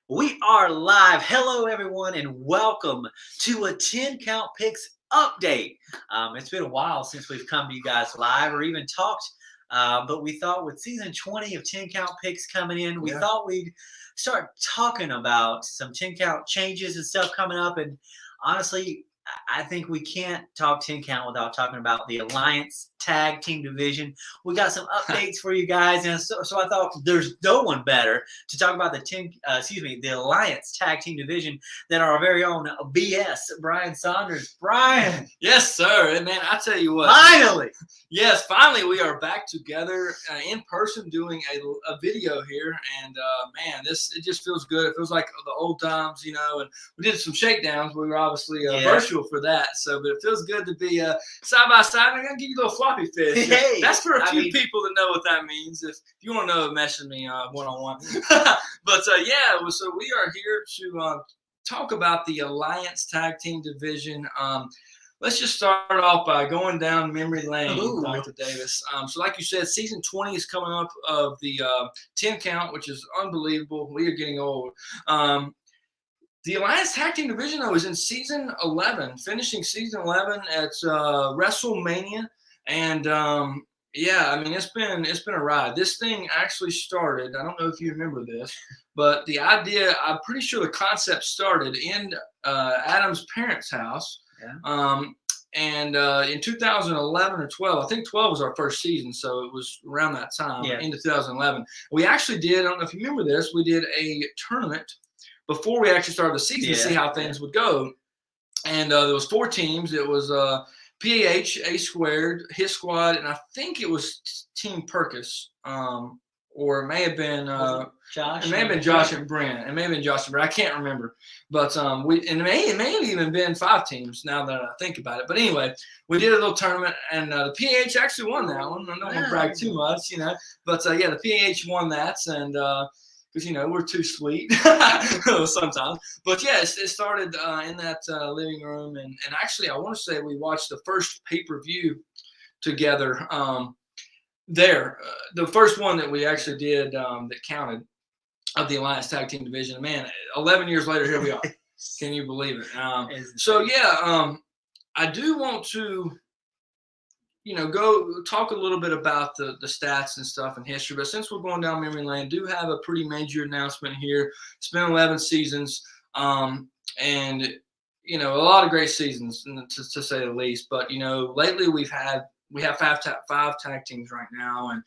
We are live. Hello, everyone, and welcome to a 10 Count Picks update. It's been a while since we've come to you guys live or even talked, but we thought with season 20 of 10 Count Picks coming in, we thought we'd start talking about some 10 Count changes and stuff coming up. And honestly, I think we can't talk 10 Count without talking about the Alliance Tag Team Division. We got some updates for you guys, and so I thought there's no one better to talk about the Alliance Tag Team Division than our very own BS Brian Saunders. Brian, Yes, sir. And man, I tell you what. finally, Yes, finally we are back together in person doing a video here. And man, it just feels good. It feels like the old times, and we did some shakedowns. We were obviously virtual for that. So, but it feels good to be side by side. I'm going to give you a little floppy fish. Hey, that's for a few people that know what that means. If you want to know, message me one-on-one. But so we are here to talk about the Alliance Tag Team Division. Let's just start off by going down memory lane, Dr. Davis. So like you said, season 20 is coming up of the 10 count, which is unbelievable. We are getting old. The Alliance Tag Team Division, though, is in season 11, finishing season 11 at WrestleMania. And it's been a ride. This thing actually started, I don't know if you remember this, but the idea, I'm pretty sure the concept started in Adam's parents' house. Yeah. In 2011 or 12, I think 12 was our first season, so it was around that time, into 2011. We actually did, I don't know if you remember this, we did a tournament before we actually started the season to see how things would go. And there was 4 teams. It was PAH, A Squared, His Squad, and I think it was Team Perkis. Or it may have been Josh. It may have been Josh and Brent. It may have been Josh and Brent. I can't remember. But it may have even been 5 teams now that I think about it. But anyway, we did a little tournament, and the PAH actually won that one. I don't want to brag too much, But the PAH won that, and because we're too sweet sometimes. But it started in that living room, and actually I want to say we watched the first pay-per-view together. The first one that we actually did that counted of the Alliance Tag Team Division. Man, 11 years later, here we are. Can you believe it? I do want to, go talk a little bit about the stats and stuff and history. But since we're going down memory lane, do have a pretty major announcement here. It's been 11 seasons, and a lot of great seasons to say the least. But lately we have 5 tag teams right now, and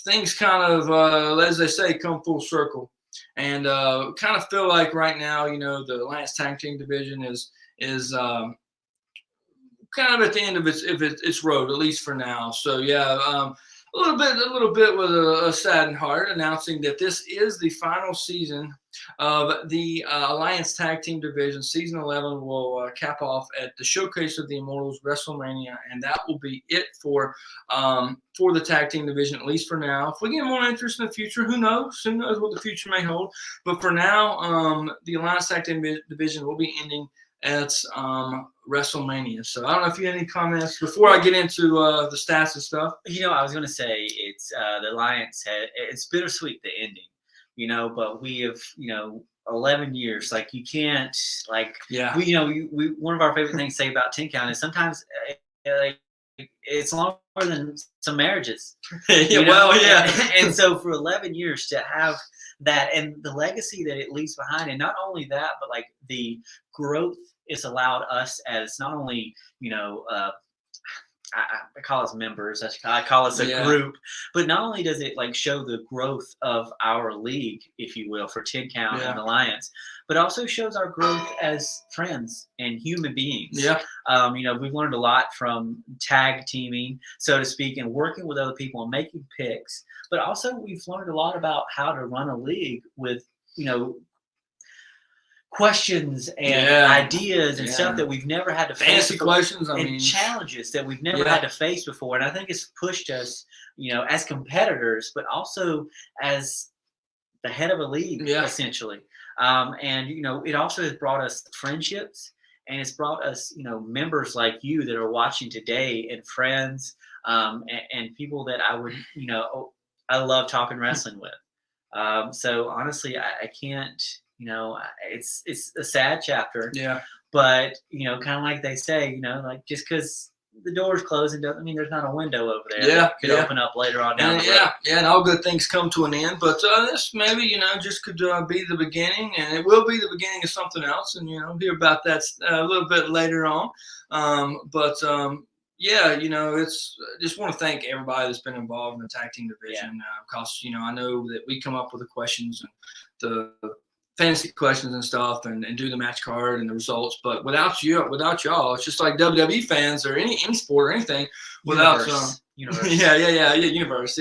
things kind of, as they say, come full circle, and kind of feel like right now, the Alliance Tag Team Division is kind of at the end of its road, at least for now. So a little bit with a saddened heart, announcing that this is the final season of the Alliance Tag Team Division. Season 11 will cap off at the Showcase of the Immortals, WrestleMania, and that will be it for the Tag Team Division, at least for now. If we get more interest in the future, who knows? Who knows what the future may hold? But for now, the Alliance Tag Team Division will be ending at WrestleMania. So I don't know if you have any comments before I get into the stats and stuff. I was going to say it's the Alliance. It's bittersweet, the ending. But we have 11 years. Like you can't we one of our favorite things to say about 10 count is sometimes it's longer than some marriages. And so for 11 years to have that and the legacy that it leaves behind, and not only that, but like the growth it's allowed us as not only I call us members, I call us a group, but not only does it like show the growth of our league, if you will, for 10 count and Alliance, but also shows our growth as friends and human beings. We've learned a lot from tag teaming, so to speak, and working with other people and making picks, but also we've learned a lot about how to run a league with questions and ideas and stuff that we've never had to face before, questions and challenges that we've never had to face before. And I think it's pushed us, as competitors, but also as the head of a league, essentially. It also has brought us friendships, and it's brought us, members like you that are watching today, and friends, and people that I would, I love talking wrestling with. So honestly, I can't. It's a sad chapter. Yeah. But kind of like they say, like just because the door's closing doesn't mean there's not a window over there Yeah, that could open up later on down And the road. and all good things come to an end. But this maybe just could be the beginning, and it will be the beginning of something else. And hear about that a little bit later on. It's just want to thank everybody that's been involved in the tag team division because I know that we come up with the questions and the fantasy questions and stuff and do the match card and the results, but without y'all, it's just like WWE fans or any sport or anything without universe. Universe,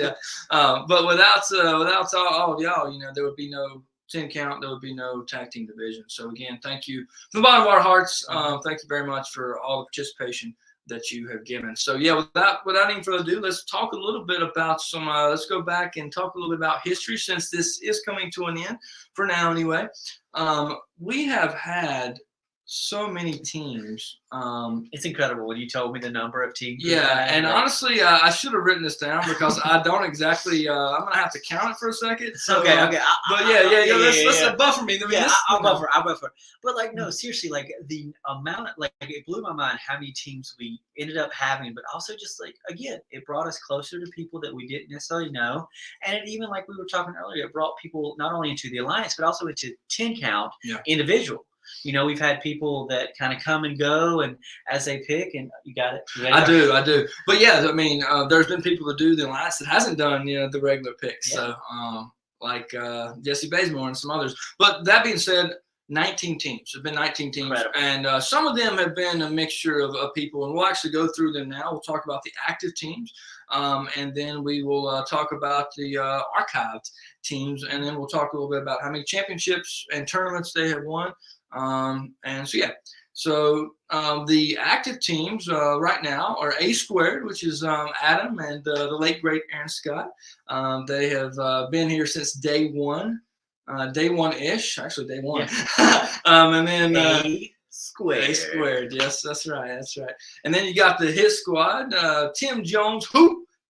but without all of y'all, there would be no 10 count, there would be no tag team division. So again, thank you from the bottom of our hearts. Thank you very much for all the participation that you have given. So without any further ado, let's talk a little bit about let's go back and talk a little bit about history, since this is coming to an end for now anyway. We have had so many teams. It's incredible when you told me the number of teams. Honestly, I should have written this down because I don't exactly. I'm gonna have to count it for a second. So, okay. Let's buffer me. I'll buffer. But no, seriously, the amount, it blew my mind how many teams we ended up having. But also just again, it brought us closer to people that we didn't necessarily know, and it even we were talking earlier, it brought people not only into the alliance but also into 10 count individual. We've had people that kind of come and go, and as they pick, and you got it. I do. But there's been people that do the alliance that hasn't done, the regular picks. Yeah. So, Jesse Bazemore and some others. But that being said, 19 teams. There have been 19 teams. Incredible. And some of them have been a mixture of people, and we'll actually go through them now. We'll talk about the active teams, and then we will talk about the archived teams, and then we'll talk a little bit about how many championships and tournaments they have won. So the active teams right now are A Squared, which is Adam and the late great Aaron Scott. They have been here since day one. Day one-ish, actually day one. Yeah. And then A Squared. Yes, that's right. And then you got the Hit Squad, Tim Jones,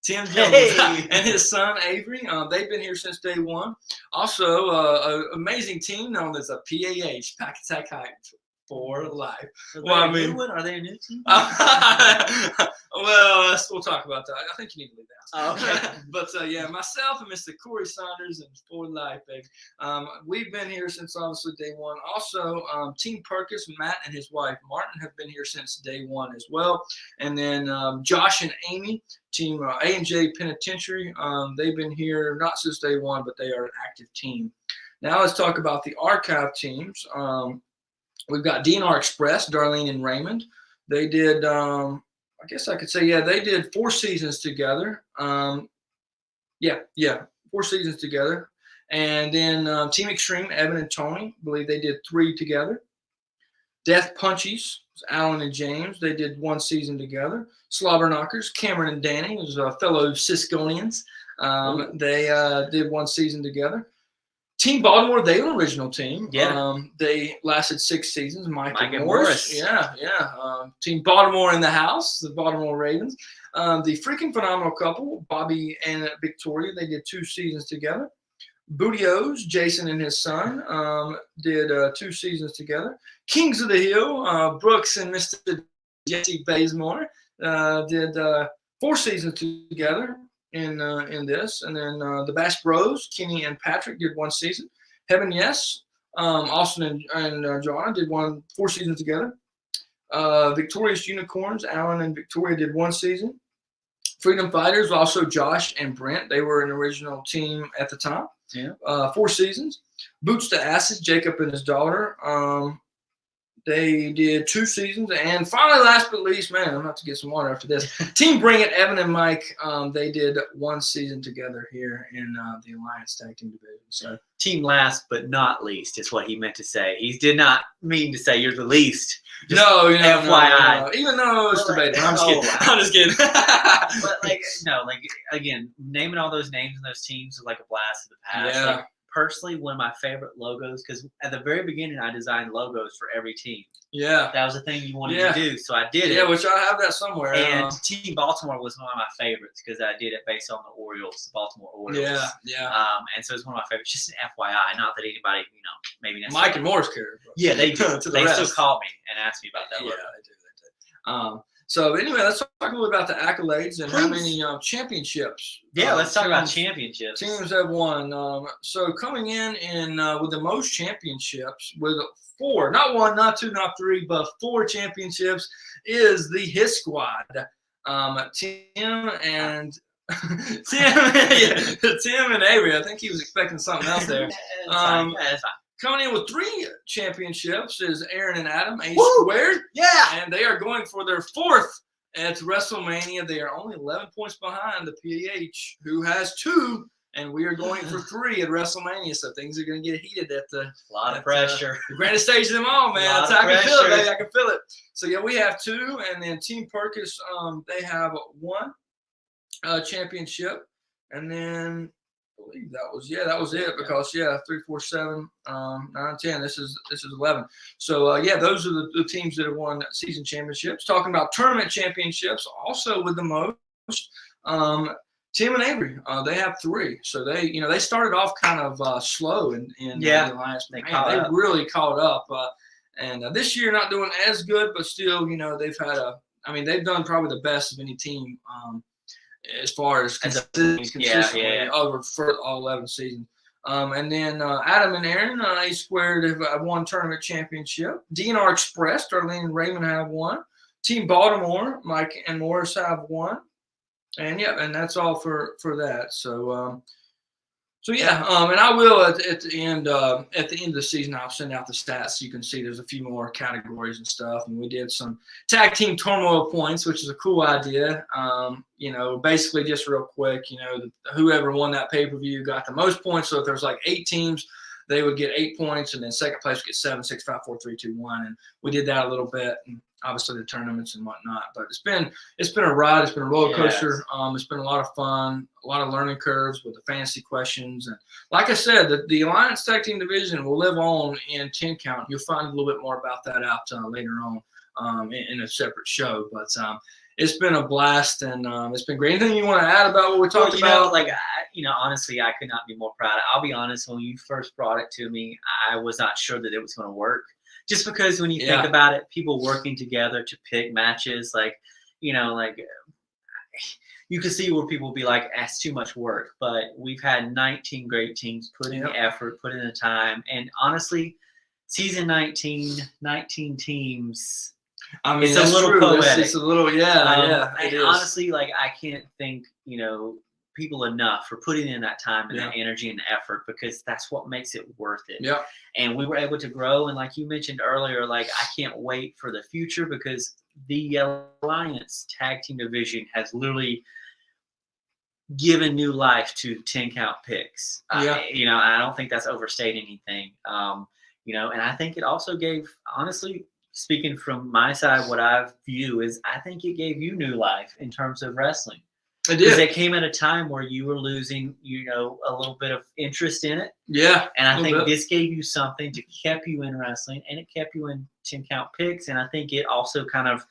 and his son Avery. They've been here since day one. Also, an amazing team known as a PAH, Pack Attack Hype for life. Are they a new team? We'll talk about that. I think you need to leave that. Okay. But myself and Mr. Corey Saunders and For Life, baby. We've been here since obviously day one. Also, Team Perkins, Matt and his wife Martin have been here since day one as well. And then Josh and Amy, Team A&J Penitentiary. They've been here not since day one, but they are an active team. Now let's talk about the archive teams. We've got DNR Express, Darlene and Raymond. They did, I guess I could say, they did 4 seasons together. 4 seasons together. And then Team Extreme, Evan and Tony, I believe they did 3 together. Death Punchies, Alan and James, they did 1 season together. Slobber Knockers, Cameron and Danny, those fellow Cisconians. They did 1 season together. Team Baltimore, they were an original team. Yeah. They lasted 6 seasons. Mike and Morris. Yeah. Team Baltimore in the house, the Baltimore Ravens. The freaking phenomenal couple, Bobby and Victoria, they did 2 seasons together. Bootios, Jason and his son, did 2 seasons together. Kings of the Hill, Brooks and Mr. Jesse Bazemore, did 4 seasons together in this. And then the Bass Bros, Kenny and Patrick, did 1 season. Heaven Yes, Austin and Joanna did 4 seasons together. Victorious Unicorns, Alan and Victoria did 1 season. Freedom Fighters, also Josh and Brent, they were an original team at the time. Yeah. 4 seasons. Boots to Asses, Jacob and his daughter. They did 2 seasons. And finally, last but least, man, I'm going to have to get some water after this. Team Bring It, Evan and Mike, they did 1 season together here in the Alliance Tag Team Division. So, team last but not least is what he meant to say. He did not mean to say you're the least. Just no, FYI. No. Even though it's debatable. I'm just kidding. But again, naming all those names and those teams is like a blast of the past. Yeah. personally one of my favorite logos because at the very beginning I designed logos for every team. Yeah. That was the thing you wanted to do, so I did it. Yeah, which I have that somewhere. And Team Baltimore was one of my favorites because I did it based on the Orioles, the Baltimore Orioles. Yeah, yeah. And so it's one of my favorites. Just an FYI, not that anybody, maybe Mike and Morris care. Yeah, they do. They rest. still call me and ask me about that. Yeah, they do. So anyway, let's talk a little about the accolades and how many championships. Yeah, let's talk about championships. Teams have won. So coming in with the most championships, with 4, not 1, not 2, not 3, but 4 championships, is the His Squad. Tim and Tim and Avery. I think he was expecting something else there. That's fine. Coming in with 3 championships is Aaron and Adam, A squared. Yeah. And they are going for their 4th at WrestleMania. They are only 11 points behind the PH, who has 2, and we are going for 3 at WrestleMania. So things are going to get heated at the a lot of pressure. The grandest stage of them all, man. That's how I can feel it, baby. I can feel it. So yeah, we have 2, and then Team Perkis, they have 1 championship, and then. I believe that was it because 3, 4, 7, 9, 10. This is 11. So those are the teams that have won season championships. Talking about tournament championships, also with the most, Tim and Avery, they have 3. So they started off kind of slow in the Alliance. They really caught up. And this year not doing as good, but still they've had they've done probably the best of any team. As far as consistently over for all 11 seasons. And then Adam and Aaron, A squared have won tournament championship. DNR Express, Darlene and Raymond have 1. Team Baltimore, Mike and Morris have 1. And and that's all for that. And I will at the end of the season, I'll send out the stats so you can see there's a few more categories and stuff. And we did some tag team turmoil points, which is a cool idea. Basically just real quick, whoever won that pay-per-view got the most points. So if there's like 8 teams, they would get 8 points, and then second place would get 7, 6, 5, 4, 3, 2, 1. And we did that a little bit, and obviously the tournaments and whatnot. But it's been a ride. It's been a roller coaster. Yes. It's been a lot of fun, a lot of learning curves with the fantasy questions. And like I said, the Alliance Tag Team Division will live on in 10 count. You'll find a little bit more about that out later on in a separate show. But it's been a blast, and it's been great. Anything you want to add about what we talked about? Honestly, I could not be more proud. I'll be honest, when you first brought it to me, I was not sure that it was going to work. Just because when you think about it, people working together to pick matches, you can see where people will be like, that's too much work. But we've had 19 great teams put in the effort, put in the time. And honestly, season 19 teams, it's a little poetic. It's a little, honestly, I can't thank, people enough for putting in that time and that energy and effort, because that's what makes it worth it. Yeah. And we were able to grow. And like you mentioned earlier, I can't wait for the future, because the Alliance Tag Team Division has literally given new life to 10 count picks. I don't think that's overstating anything. And I think it also gave, honestly, speaking from my side, what I view is I think it gave you new life in terms of wrestling. It did. Because it came at a time where you were losing, a little bit of interest in it. Yeah. And I think this gave you something to keep you in wrestling, and it kept you in 10 count picks. And I think it also kind of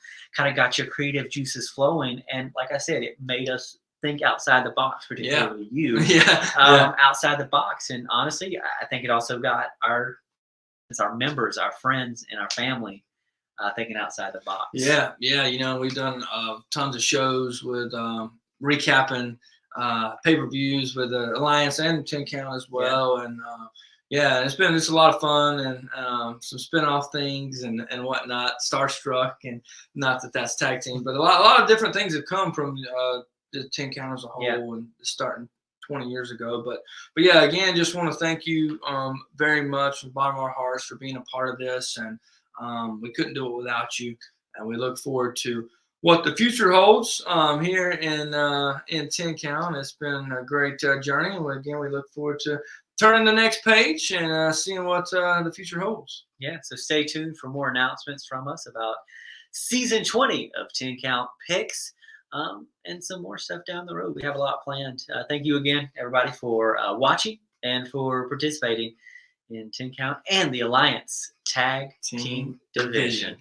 got your creative juices flowing. And like I said, it made us think outside the box, particularly you. Outside the box. And honestly, I think it also got our members, our friends, and our family thinking outside the box. Yeah. We've done tons of shows with recapping pay-per-views with the Alliance and 10 count as well. And it's a lot of fun, and some spin-off things and whatnot. Starstruck, and not that that's tag team, but a lot of different things have come from the 10 count as a whole, and starting 20 years ago. But again, just want to thank you very much from the bottom of our hearts for being a part of this, and we couldn't do it without you. And we look forward to what the future holds here in 10 count. It's been a great journey. And again, we look forward to turning the next page and seeing what the future holds. Yeah, so stay tuned for more announcements from us about season 20 of 10 count picks and some more stuff down the road. We have a lot planned. Thank you again, everybody, for watching. and for participating in 10 Count and the Alliance Tag Team Division.